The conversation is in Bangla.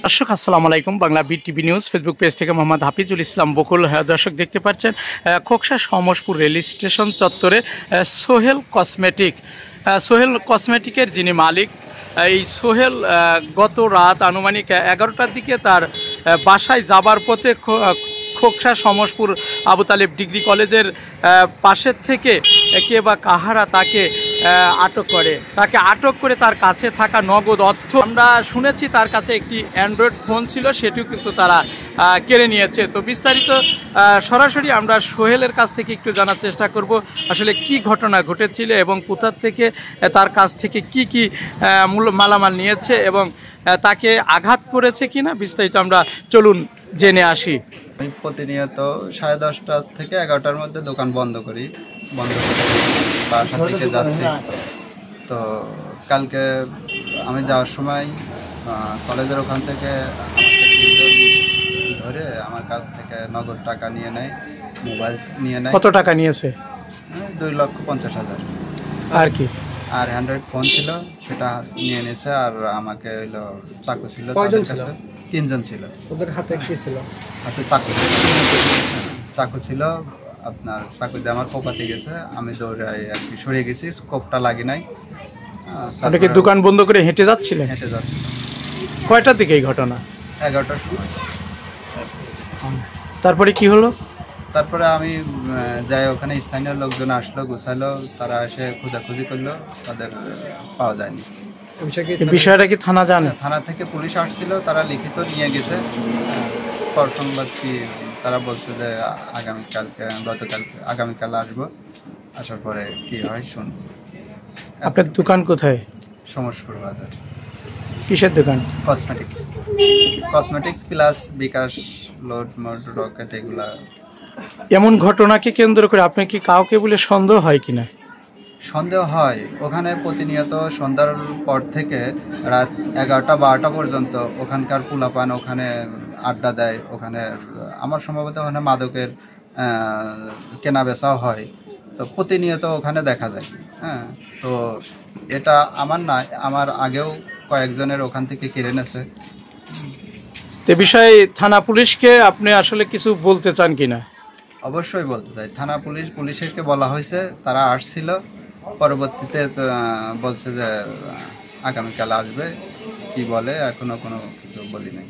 দর্শক আসসালামু আলাইকুম। Bangla BTV news Facebook page থেকে মোহাম্মদ হাফিজুল ইসলাম বকুল। দর্শক দেখতে পাচ্ছেন খোকসা সমসপুর রেল স্টেশন চত্বরে সোহেল কসমেটিকের যিনি মালিক, এই সোহেল গত রাত আনুমানিক 11টার দিকে তার বাসায় যাবার পথে খোকসা সমসপুর আবু তালেব ডিগ্রি কলেজের পাশের থেকে কে বা কাহারা তাকে আটক করে তার কাছে থাকা নগদ অর্থ, আমরা শুনেছি তার কাছে একটি অ্যান্ড্রয়েড ফোন ছিল, সেটিও কিন্তু তারা কেড়ে নিয়েছে। তো বিস্তারিত সরাসরি আমরা সোহেলের কাছ থেকে একটু জানার চেষ্টা করব আসলে কি ঘটনা ঘটেছিল এবং কোথা থেকে তার কাছ থেকে কি মালামাল নিয়েছে এবং তাকে আঘাত করেছে কিনা, বিস্তারিত আমরা চলুন জেনে আসি। আমি প্রতিনিয়ত 10:30 থেকে 11টার মধ্যে দোকান বন্ধ করে বাসা থেকে যাচ্ছি। তো কালকে আমি যাওয়ার সময় কলেজের ওখান থেকে ধরে আমার কাছ থেকে নগদ টাকা নিয়ে নেয়, মোবাইল নিয়ে নেয়। কত টাকা নিয়েছে? 2,50,000। আর কি? আর অ্যান্ড্রয়েড ফোন ছিল, সেটা নিয়ে নিয়েছে। আর আমাকে হইলো চাকু ছিল। কয়জন ছিল? 3 জন ছিল। ওদের হাতে কি ছিল? হাতে চাকু ছিল। আপনার চাকু দিয়ে আমার কোপাতে গেছে, আমি দৌড়ে আর কি সরে গেছি, স্কোপটা লাগে নাই। আপনি কি দোকান বন্ধ করে হেঁটে যাচ্ছিলেন? হেঁটে যাচ্ছি। কয়টার দিকে এই ঘটনা? 11টার সময়। তারপরে কি হলো? তারপরে আমি যাই, ওখানে স্থানীয় লোকজন আসলো, গুছালো, তারা এসে খোঁজাখুঁজি করলো, তাদের পাওয়া যায়নি। বিষয়টা কি থানা জানে? থানা থেকে পুলিশ আসছিল, তারা লিখিত নিয়ে গেছে। পর সংবাদ কি তারা বলছে যে আগামীকাল আসবো, আসার পরে কি হয় শুনবো। আপনার দোকান কোথায়? সমসপুর বাজার। কিসের দোকান? কসমেটিক্স প্লাস বিকাশ, লোড মোড, রকেট, এগুলা। এমন ঘটনাকে কেন্দ্র করে আপনি কি কাউকে বলে সন্দেহ হয় কিনা? সন্দেহ হয়। ওখানে প্রতিনিয়ত সন্ধ্যার পর থেকে রাত 11টা-12টা পর্যন্ত ওখানকার পোলাপান ওখানে আড্ডা দেয়। ওখানে আমার সম্ভবত ওখানে মাদকের কেনা বেচাও হয়। তো প্রতিনিয়ত ওখানে দেখা যায়। হ্যাঁ, তো এটা আমার না, আমার আগেও কয়েকজনের ওখান থেকে কেড়ে নেছে। এ বিষয়ে থানা পুলিশকে আপনি আসলে কিছু বলতে চান কিনা? অবশ্যই বলতে চাই। থানা পুলিশকে বলা হয়েছে, তারা আসছিল। পরবর্তীতে বলছে যে আগামীকাল আসবে। কি বলে এখনো কোনো কিছু বলি নাই।